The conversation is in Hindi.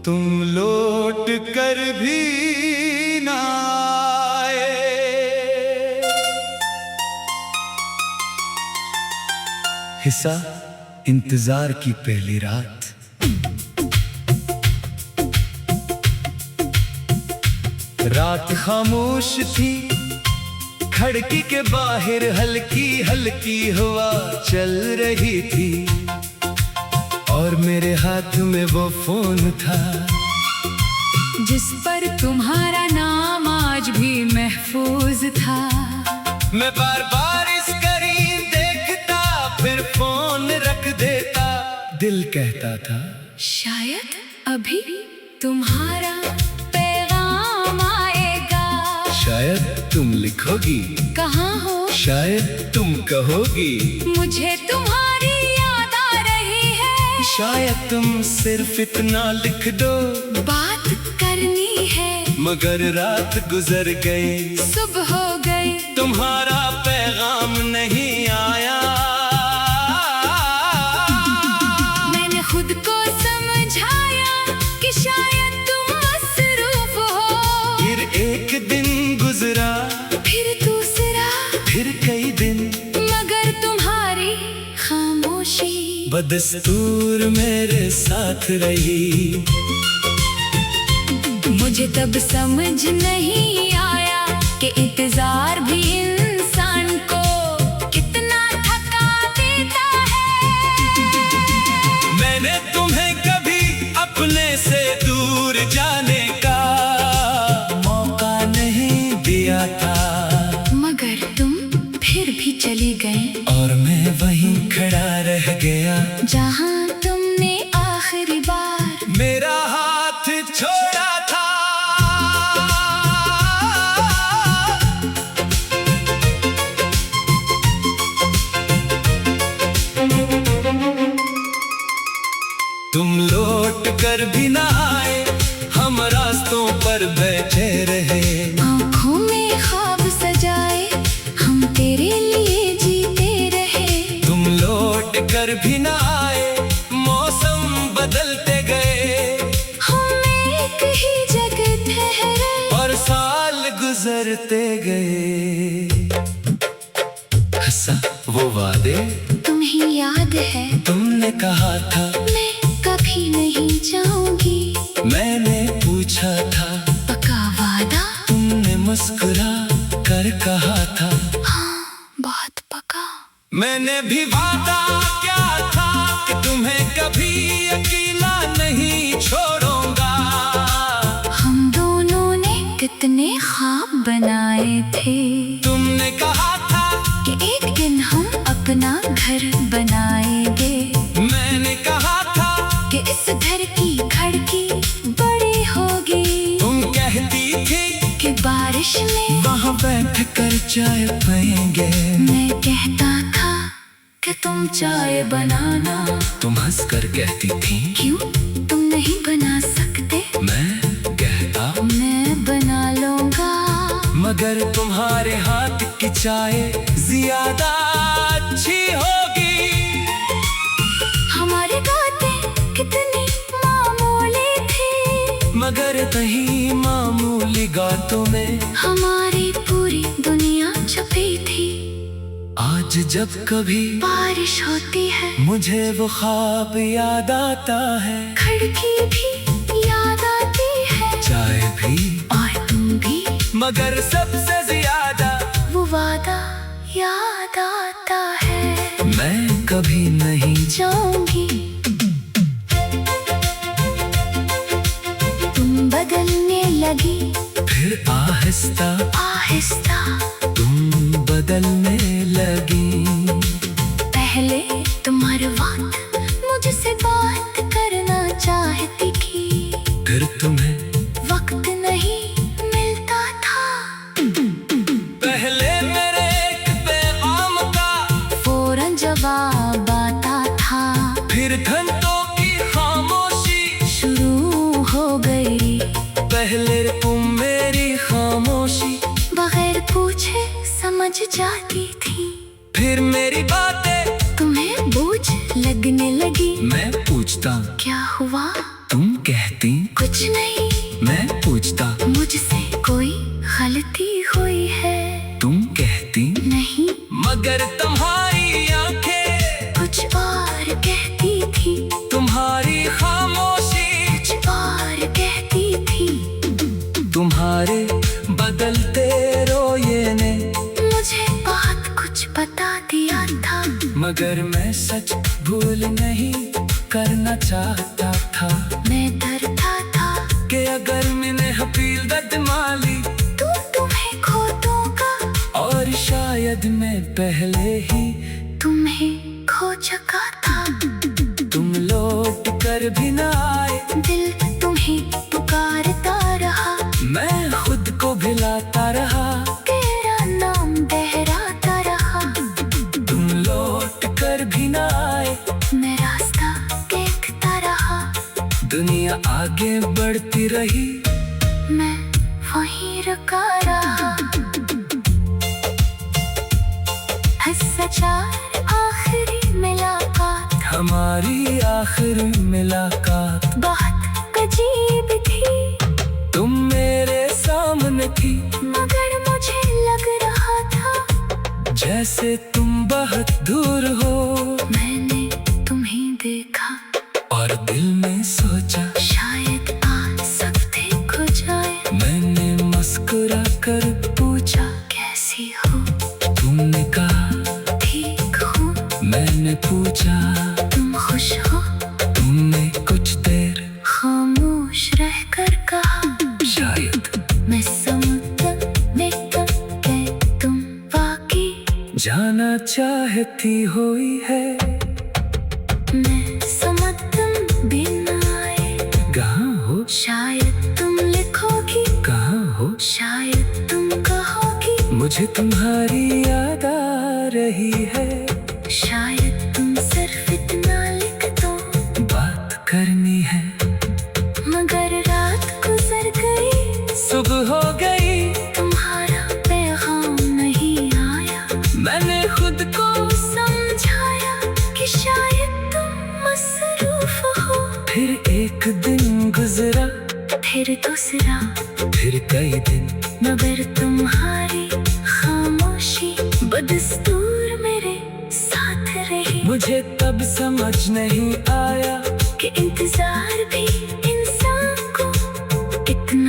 तुम लौट कर भी ना आए। हिस्सा इंतजार की पहली रात। रात खामोश थी, खिड़की के बाहर हल्की हल्की हवा चल रही थी और मेरे हाथ में वो फोन था जिस पर तुम्हारा नाम आज भी महफूज था। मैं बार बार इस करीब देखता, फिर फोन रख देता। दिल कहता था शायद अभी तुम्हारा पैगाम आएगा। शायद तुम लिखोगी, कहाँ हो शायद तुम कहोगी, मुझे तुम्हारी याद आ रही है। शायद तुम सिर्फ इतना लिख दो, बात करनी है। मगर रात गुजर गई, सुबह हो गई, तुम्हारा पैगाम नहीं आया। मैंने खुद को समझाया कि शायद तुम मसरूफ हो। फिर एक दिन गुजरा, फिर दूसरा, फिर कई दिन, मगर तुम्हारी खामोशी बदस्तूर मेरे साथ रही। मुझे तब समझ नहीं आया कि इंतजार भी इंसान को कितना थका देता है। मैंने तुम्हें कभी अपने से दूर जाने का मौका नहीं दिया था, मगर तुम फिर भी चले गए और मैं वहीं खड़ा रह गया जहां तुमने आखिरी बार मेरा हाथ छोड़ा था। तुम लौट कर भी ना आए, हम रास्तों पर बैठे रहे। आँखों में ख्वाब सजाए, हम तेरे लिए जीते रहे। तुम लौट कर भी ना आए, मौसम बदलते गए, हम एक ही जगह ठहरे और साल गुजरते गए। हंसा वो वादे, तुम्हें याद है तुमने कहा था मैं कभी नहीं जाऊंगी। मैंने पूछा था पक्का वादा, तुमने मुस्कुरा कर कहा था हाँ बहुत पक्का। मैंने भी वादा क्या था कि तुम्हें कभी अकेला नहीं छोड़ूंगा। हम दोनों ने कितने ख्वाब बनाए थे। तुमने कहा था कि एक दिन हम अपना घर बनाएंगे। मैंने कहा था कि इस घर की खिड़की बड़ी होगी। तुम कहती थी कि बारिश में वहाँ बैठ कर चाय पिएंगे। मैं कहता था कि तुम चाय बनाना। तुम हंस कर कहती थी क्यों तुम नहीं बना सकते। मैं कहता मैं बना लूंगा। मगर तुम्हारे हाथ की चाय ज्यादा अच्छी होगी। हमारी बातें कितनी मामूली थी, मगर कहीं मामूली बातों में हमारी पूरी दुनिया छुपी थी। आज जब कभी बारिश होती है, मुझे वो ख्वाब याद आता है। खिड़की भी याद आती है, चाय भी और तुम भी, मगर सबसे ज्यादा वो वादा याद आता है। मैं कभी नहीं जाऊंगी। तुम बदलने लगी, फिर आहिस्ता आहिस्ता तुम बदलने लगी। पहले तुम हर वक्त मुझसे बात करना चाहती थी, फिर तुम्हें वक्त नहीं मिलता था। पहले मेरे एक पैगाम का फौरन जवाब आता था, फिर घंटों की खामोशी शुरू हो गई। पहले तुम मेरी खामोशी बगैर पूछे समझ जाती थी, फिर मेरी बातें तुम्हें बोझ लगने लगी। मैं पूछता क्या हुआ, तुम कहती मगर मैं सच भूल नहीं करना चाहता था। मैं डरता था कि अगर मैंने हपील दर्द माली तू तुम्हें खो दूंगा, और शायद मैं पहले ही तुम्हें खो चुका था। तुम लौट कर भी ना आए, दिल तुम्हें पुकारता रहा, मैं खुद को भिलाता रहा, तेरा नाम दोहराता रहा। तुम लौट कर भी ना आए, मैं रास्ता देखता रहा, दुनिया आगे बढ़ती रही, मैं वहीं रुका रहा। सच्चाई आखिरी मुलाकात, हमारी आखिरी मुलाकात बहुत अजीब थी। तुम मेरे सामने थी, मगर मुझे लग रहा था जैसे तुम बहुत दूर हो। मैंने तुम्हें देखा और दिल में सोचा शायद आ सकते खो जाए। मैंने मुस्कुरा कर पूछा कैसी हो, तुमने कहा ठीक हूँ। मैंने पूछा तुम खुश हो, तुमने कुछ देर खामोश रहकर कहा शायद मैं समुद्र में तब गए तुम वाकई जाना चाहती हुई है। मैं समझ तुम भी ना आए, कहाँ हो, शायद तुम लिखोगी, कहाँ हो, शायद तुम कहोगी, मुझे तुम्हारी याद आ रही है। शायद तुम सिर्फ इतना लिख दो, बात करनी है, मगर रात गुजर गई, सुबह हो गई, तुम्हारा पैगाम नहीं आया। मैंने खुद को समझाया कि शायद तुम मसरूफ हो। फिर एक दिन गुजरा, फिर दूसरा, फिर कई दिन, मगर तुम्हारी खामोशी बदस्तूर मेरे साथ रही। मुझे तब समझ नहीं आया कि इंतजार भी इंसान को कितना